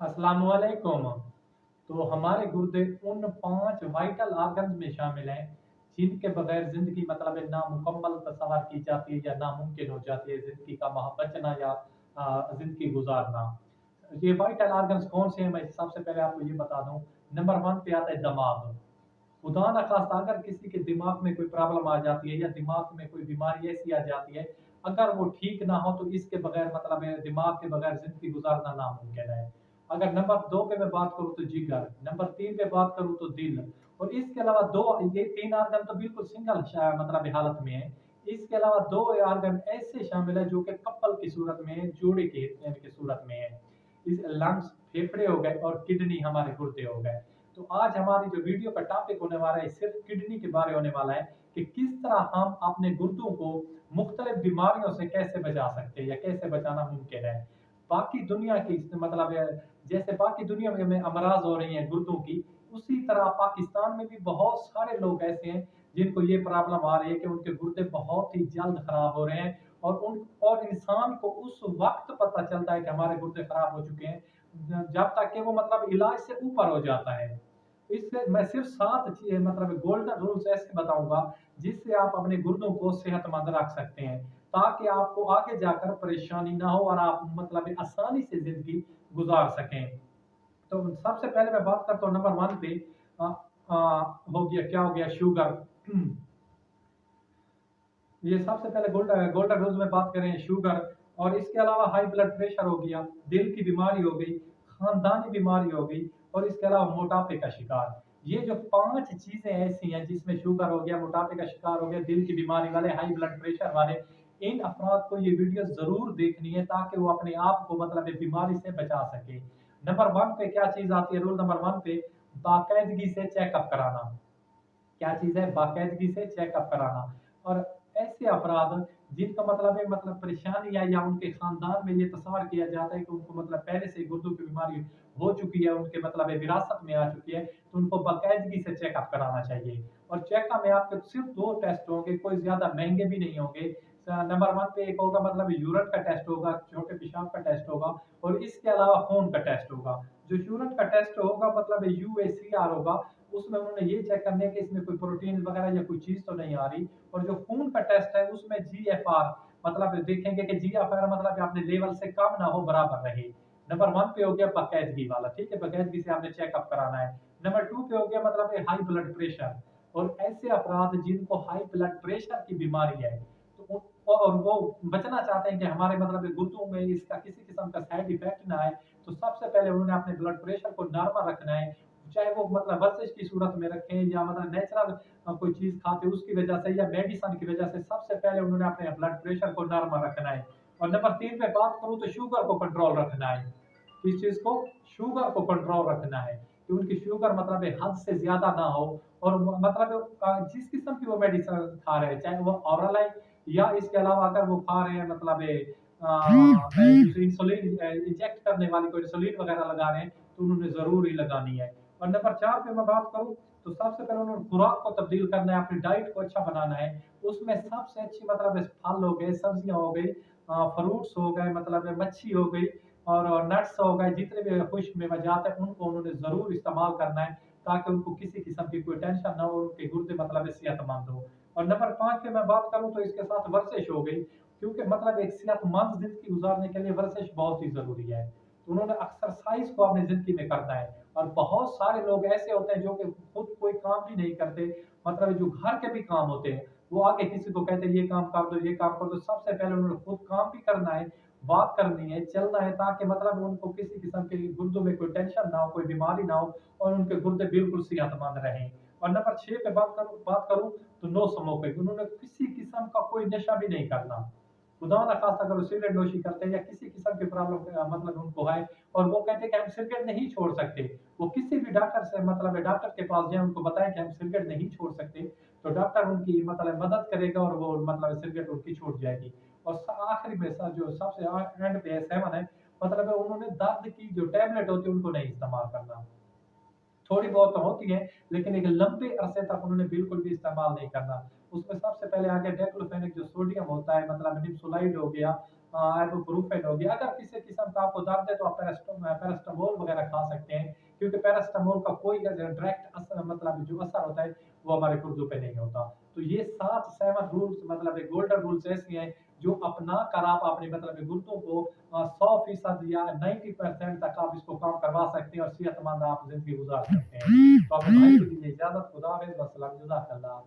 अस्सलाम वालेकुम। तो हमारे गुर्दे उन 5 वाइटल ऑर्गन्स में शामिल हैं जिनके बगैर ज़िंदगी मतलब है नामुकम्मल तस्वर की जाती है या नामुमकिन हो जाती है ज़िंदगी का बचना या ज़िंदगी गुज़ारना। ये वाइटल ऑर्गन्स कौन से हैं मैं सबसे पहले आपको ये बता दूँ। नंबर 1 पे आता है दिमाग। खुदा न खास्ता अगर किसी के दिमाग में कोई प्रॉब्लम आ जाती है या दिमाग में कोई बीमारी ऐसी आ जाती है, अगर वो ठीक ना हो तो इसके बगैर मतलब है दिमाग के बगैर ज़िंदगी गुज़ारना नामुमकिन है। अगर नंबर 2 पे मैं बात करूँ तो जिगर, नंबर 3 पे बात करूँ तो दिल और इसके अलावा 2 ये 3 ऑर्गन तो बिल्कुल सिंगल मतलब हालत में है। इसके अलावा 2 ऑर्गन ऐसे शामिल है जो कि कपल की सूरत में है, जोड़े के सूरत में है। इस लंग्स फेफड़े हो गए और किडनी हमारे गुर्दे हो गए। तो आज हमारी जो वीडियो का टॉपिक होने वाला है सिर्फ किडनी के बारे होने वाला है कि किस तरह हम अपने गुर्दों को मुख्तलिफ बीमारियों से कैसे बचा सकते हैं या कैसे बचाना मुमकिन है। बाकी दुनिया की मतलब जैसे बाकी दुनिया में अमराज हो रही हैं गुर्दों की, उसी तरह पाकिस्तान में भी बहुत सारे लोग ऐसे हैं जिनको ये प्रॉब्लम आ रही है कि उनके गुर्दे बहुत ही जल्द खराब हो रहे हैं और इंसान को उस वक्त पता चलता है कि हमारे गुर्दे खराब हो चुके हैं जब तक कि वो मतलब इलाज से ऊपर हो जाता है। इससे मैं सिर्फ 7 चीज़ मतलब गोल्डन रूल्स ऐसे बताऊँगा जिससे आप अपने गुर्दों को सेहतमंद रख सकते हैं, ताकि आपको आगे जाकर परेशानी ना हो और आप मतलब आसानी से ज़िंदगी गुज़ार सकें। तो सबसे पहले मैं बात करता हूँ नंबर 1 पे अ अ, हो गया क्या हो गया शुगर। ये सबसे पहले गोल्डन रूल्स में बात करें शुगर और इसके अलावा हाई ब्लड प्रेशर हो गया, दिल की बीमारी हो गई, खानदानी बीमारी हो गई और इसके अलावा मोटापे का शिकार। ये जो 5 चीज़ें ऐसी हैं जिसमें शुगर हो गया, मोटापे का शिकार हो गया, दिल की बीमारी वाले, हाई ब्लड प्रेशर वाले, इन अफ़राद को ये वीडियो ज़रूर देखनी है ताकि वो अपने आप को मतलब ये बीमारी से बचा सके। नंबर 1 पे क्या चीज़ आती है रूल नंबर 1 पे बाकायदगी से चेकअप कराना। क्या चीज़ है? बाकायदगी से चेकअप कराना और ऐसे अफ़राद जिनका मतलब है मतलब परेशानी है या उनके ख़ानदान में ये तस्वर किया जाता है कि उनको मतलब पहले से गुर्दों की बीमारी हो चुकी है, उनके मतलब है विरासत में आ चुकी है, तो उनको बाकायदगी से चेकअप कराना चाहिए। और चेकअप में आपके सिर्फ़ 2 टेस्ट होंगे, कोई ज़्यादा महँगे भी नहीं होंगे। नंबर 1 पे एक होगा मतलब यूरिन का टेस्ट होगा, छोटे पेशाब का टेस्ट होगा और इसके अलावा खून का टेस्ट होगा। जो यूरिन का टेस्ट होगा मतलब यूएसीआर होगा, उसमें उन्होंने ये चेक करना है कि इसमें कोई प्रोटीन वगैरह या कोई चीज़ तो नहीं आ रही और जो खून का टेस्ट है उसमें जीएफआर मतलब देखेंगे कि जीएफआर मतलब अपने लेवल से कम ना हो, बराबर रहे। नंबर 1 पे हो गया बाकायदगी वाला, ठीक है? बाकायदगी से आपने चेकअप कराना है। नंबर 2 पे हो गया मतलब हाई ब्लड प्रेशर और ऐसे अफराद जिनको हाई ब्लड प्रेशर की बीमारी है, तो और वो बचना चाहते हैं कि हमारे मतलब गुर्दों में इसका किसी किस्म का साइड इफ़ेक्ट ना आए, तो सबसे पहले उन्होंने अपने ब्लड प्रेशर को नॉर्मल रखना है। चाहे वो मतलब वर्जिश की सूरत में रखें या मतलब नेचुरल कोई चीज़ खाते हैं उसकी वजह से या मेडिसिन की वजह से, सबसे पहले उन्होंने अपने ब्लड प्रेशर को नॉर्मल रखना है। और नंबर 3 पे बात करूँ तो शुगर को कंट्रोल रखना है। किस चीज़ को? शुगर को कंट्रोल रखना है कि उनकी शुगर मतलब हद से ज़्यादा ना हो और मतलब जिस किस्म की वो मेडिसिन खा रहे हैं, चाहे वो ओरल है या इसके अलावा अगर वो खा रहे हैं मतलब इंसुलिन इंजेक्ट करने वाली कोई इंसुलिन वगैरह लगा रहे हैं, तो उन्होंने ज़रूर ही लगानी है। और नंबर 4 पे मैं बात करूँ तो सबसे पहले उन्होंने खुराक को तब्दील करना है, अपनी डाइट को अच्छा बनाना है। उसमें सबसे अच्छी मतलब फल हो गए, सब्जियाँ हो गई, फ्रूट्स हो गए मतलब मच्छी हो गई और नट्स हो गए, जितने भी खुश्क मेवाजात हैं उनको उन्होंने ज़रूर इस्तेमाल करना है ताकि उनको किसी किस्म की कोई टेंशन ना हो, उनके गुर्दे मतलब सेहतमंद हो। और नंबर 5 पे मैं बात करूँ तो इसके साथ वर्जिश हो गई, क्योंकि मतलब एक सेहतमंद ज़िंदगी गुज़ारने के लिए वर्जिश बहुत ही ज़रूरी है। तो उन्होंने एक्सरसाइज़ को अपनी ज़िंदगी में करना है और बहुत सारे लोग ऐसे होते हैं जो कि खुद कोई काम भी नहीं करते, मतलब जो घर के भी काम होते हैं, वो आके किसी को कहते हैं ये काम कर दो, ये काम कर दो। सबसे पहले उन्होंने खुद काम भी करना है, वॉक करनी है, चलना है ताकि मतलब उनको किसी किस्म के गुर्दों में कोई टेंशन ना हो, कोई बीमारी ना हो और उनके गुर्दे बिल्कुल सेहतमंद रहें। और नंबर 6 पे बात करूँ तो नो स्मोकिंग, उन्होंने किसी किस्म का कोई नशा भी नहीं करना। खुदा ना खास्ता अगर वो सिगरेट नोशी करते हैं या किसी किस्म की प्रॉब्लम मतलब उनको है और वो कहते हैं कि हम सिगरेट नहीं छोड़ सकते, वो किसी भी डॉक्टर से मतलब डॉक्टर के पास जाएँ, उनको बताएँ कि हम सिगरेट नहीं छोड़ सकते, तो डॉक्टर उनकी मतलब मदद करेगा और वो मतलब सिगरेट उनकी छूट जाएगी। और आखिरी में जो सबसे एंड पे 7 है मतलब उन्होंने दर्द की जो टैबलेट होती है उनको नहीं इस्तेमाल करना। थोड़ी बहुत तो होती है, लेकिन एक लंबे अरसे तक उन्होंने बिल्कुल भी इस्तेमाल नहीं करना। उसमें सबसे पहले आ गया डाइक्लोफेनेक जो सोडियम होता है मतलब निम्सोलाइड हो गया, आइबुप्रोफेन हो गया। अगर किसी किस्म का आपको दर्द है तो आप पैरास्टामोल वगैरह खा सकते हैं, क्योंकि पैरास्टामोल का कोई डायरेक्ट असर मतलब जो असर होता है वो हमारे गुर्दों पे नहीं होता। तो ये 7 रूल्स मतलब गोल्डन रूल्स ऐसे हैं जो अपना कर आप अपने मतलब गुर्दों को 100% या 90% तक आप इसको काम करवा सकते हैं और सेहतमंद आप जिंदगी गुजार सकते हैं। तो अपने भाई को दीजिए इजाजत। खुदा हाफिज। वस्सलाम। जज़ाकल्लाह।